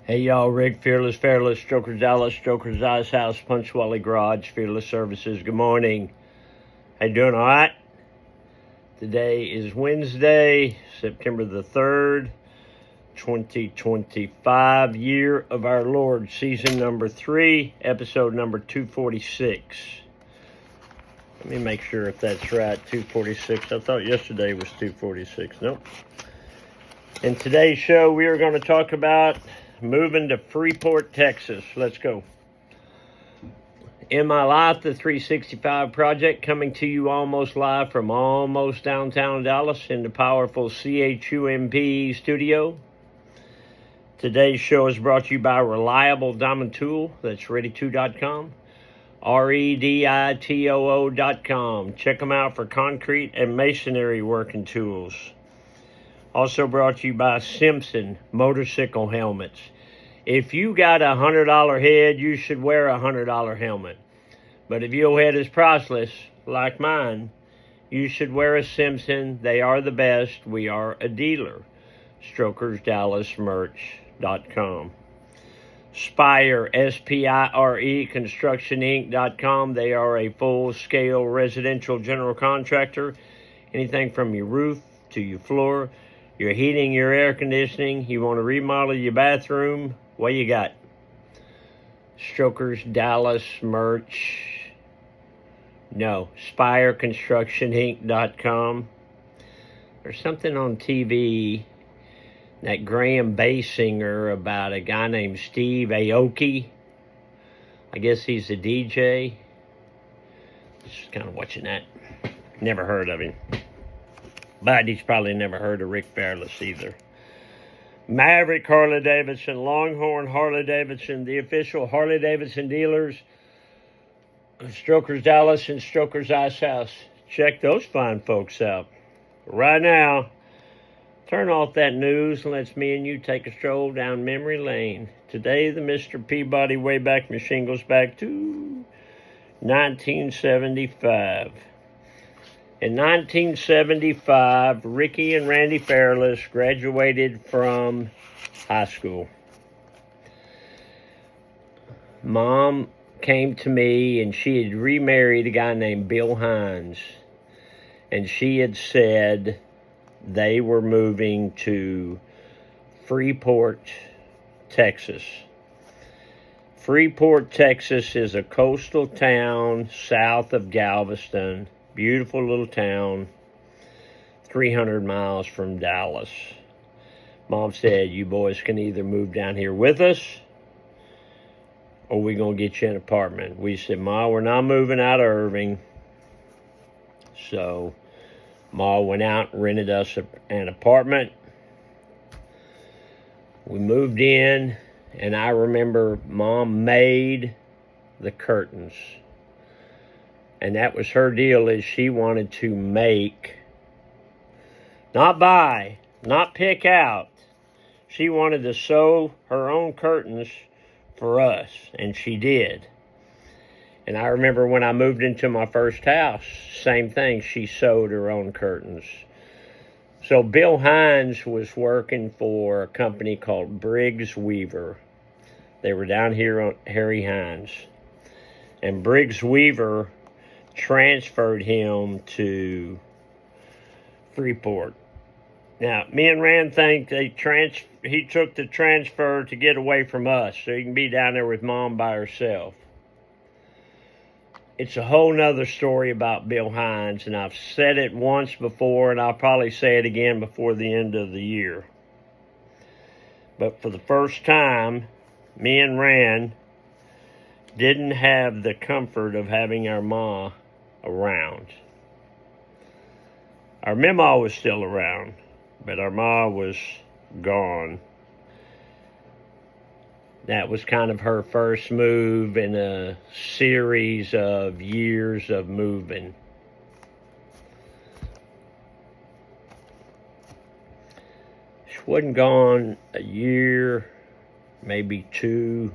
Hey y'all, Rick, Fearless, Strokers Dallas, Strokers Ice House, Punch Wally Garage, Fearless Services. Good morning. How you doing, all right? Today is Wednesday, September the 3rd, 2025, year of our Lord, season number 3, episode number 246. Let me make sure if that's right, 246. I thought yesterday was 246. Nope. In today's show, we are going to talk about moving to Freeport, Texas. Let's go. In My Life, the 365 project, coming to you almost live from almost downtown Dallas in the powerful CHUMP studio. Today's show is brought to you by Reliable Diamond Tool. That's ready2.com. REDITOO.com. Check them out for concrete and masonry working tools. Also brought to you by Simpson Motorcycle Helmets. If you got a $100 head, you should wear a $100 helmet. But if your head is priceless, like mine, you should wear a Simpson. They are the best. We are a dealer. StrokersDallasMerch.com. Spire, SPIRE, ConstructionInc.com. They are a full-scale residential general contractor. Anything from your roof to your floor, your heating, your air conditioning. You want to remodel your bathroom? What you got? Strokers Dallas Merch. No, SpireConstructionInc.com. There's something on TV, that Graham Basinger, about a guy named Steve Aoki. I guess he's a DJ. Just kind of watching that. Never heard of him. But he's probably never heard of Rick Fearless either. Maverick Harley-Davidson, Longhorn Harley-Davidson, the official Harley-Davidson dealers of Strokers Dallas and Strokers Ice House. Check those fine folks out. Right now, turn off that news and let's me and you take a stroll down memory lane. Today, the Mr. Peabody Wayback Machine goes back to 1975. In 1975, Ricky and Randy Fearless graduated from high school. Mom came to me and she had remarried a guy named Bill Hines. And she had said they were moving to Freeport, Texas. Freeport, Texas is a coastal town south of Galveston. Beautiful little town, 300 miles from Dallas. Mom said, you boys can either move down here with us or we're going to get you an apartment. We said, Ma, we're not moving out of Irving. So Ma went out and rented us an apartment. We moved in, and I remember Mom made the curtains. And that was her deal, is she wanted to make, not buy, not pick out. She wanted to sew her own curtains for us, and she did. And I remember when I moved into my first house, same thing, she sewed her own curtains. So Bill Hines was working for a company called Briggs Weaver. They were down here on Harry Hines. And Briggs Weaver transferred him to Freeport. Now, me and Rand think he took the transfer to get away from us so he can be down there with Mom by herself. It's a whole nother story about Bill Hines, and I've said it once before, and I'll probably say it again before the end of the year. But for the first time, me and Rand didn't have the comfort of having our ma around. Our mema was still around, but our ma was gone. That was kind of her first move in a series of years of moving. She wasn't gone a year, maybe two,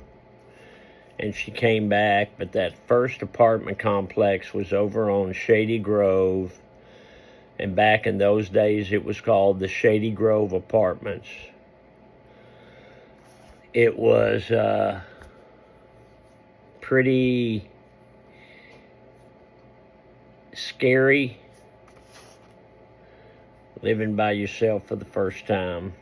and she came back, but that first apartment complex was over on Shady Grove, and back in those days it was called the Shady Grove Apartments. it was pretty scary living by yourself for the first time.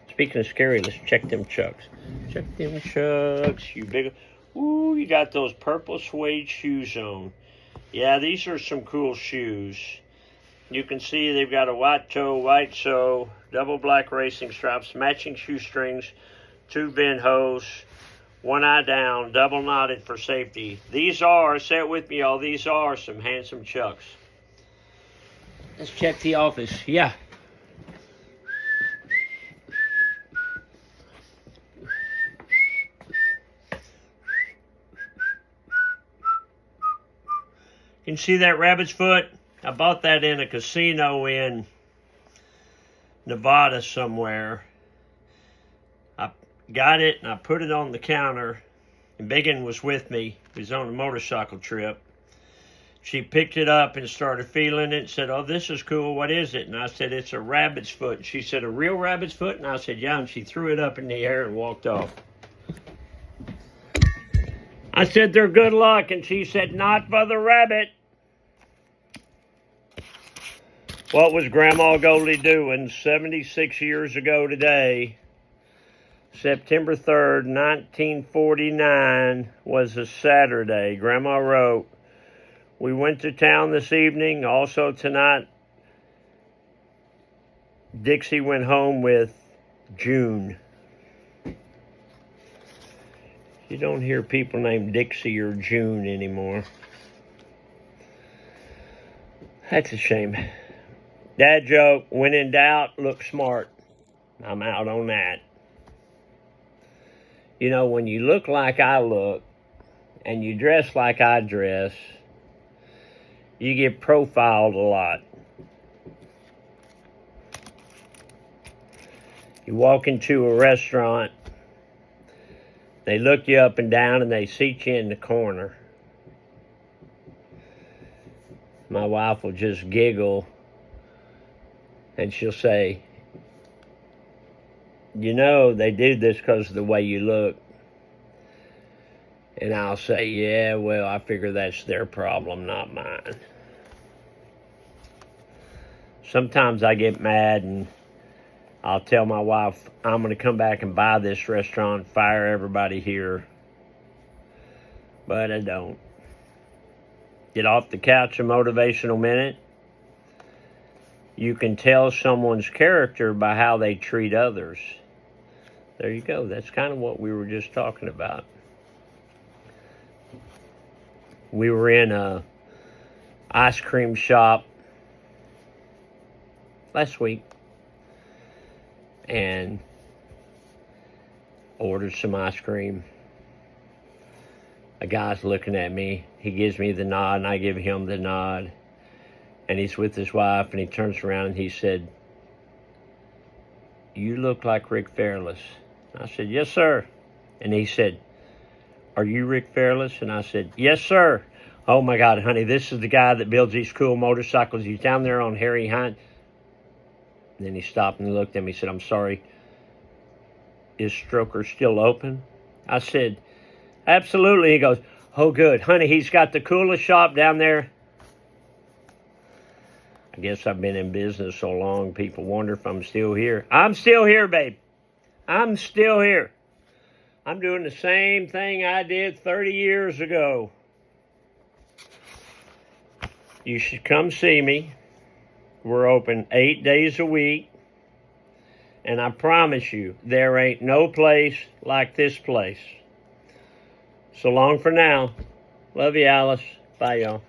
Speaking of scary, let's check them chucks. Check them chucks, you big... Ooh, you got those purple suede shoes on. Yeah, these are some cool shoes. You can see they've got a white toe, white sole, double black racing stripes, matching shoestrings, 2 vent hose, 1 eye down, double knotted for safety. These are, say it with me, y'all, these are some handsome chucks. Let's check the office. Yeah. You can see that rabbit's foot? I bought that in a casino in Nevada somewhere. I got it and I put it on the counter. And Biggin was with me. He was on a motorcycle trip. She picked it up and started feeling it and said, "Oh, this is cool. What is it?" And I said, "It's a rabbit's foot." And she said, "A real rabbit's foot?" And I said, "Yeah." And she threw it up in the air and walked off. I said, "They're good luck." And she said, "Not for the rabbit." What was Grandma Goldie doing 76 years ago today? September 3rd, 1949 was a Saturday. Grandma wrote, "We went to town this evening. Also tonight, Dixie went home with June." You don't hear people named Dixie or June anymore. That's a shame. Dad joke, when in doubt, look smart. I'm out on that. You know, when you look like I look and you dress like I dress, you get profiled a lot. You walk into a restaurant, they look you up and down and they seat you in the corner. My wife will just giggle and she'll say, "You know, they do this because of the way you look." And I'll say, "Yeah, well, I figure that's their problem, not mine." Sometimes I get mad and I'll tell my wife, "I'm going to come back and buy this restaurant, fire everybody here." But I don't. Get off the couch, a motivational minute. You can tell someone's character by how they treat others. There you go. That's kind of what we were just talking about. We were in a ice cream shop last week and ordered some ice cream. A guy's looking at me. He gives me the nod and I give him the nod. And he's with his wife and he turns around and he said, "You look like Rick Fairless." I said, "Yes, sir." And he said, "Are you Rick Fairless?" And I said, "Yes, sir." "Oh my God, honey, this is the guy that builds these cool motorcycles. He's down there on Harry Hunt." And then he stopped and looked at me and said, "I'm sorry, is Stroker still open?" I said, "Absolutely." He goes, "Oh, good. Honey, he's got the coolest shop down there." I guess I've been in business so long, people wonder if I'm still here. I'm still here, babe. I'm still here. I'm doing the same thing I did 30 years ago. You should come see me. We're open 8 days a week. And I promise you, there ain't no place like this place. So long for now. Love you, Alice. Bye, y'all.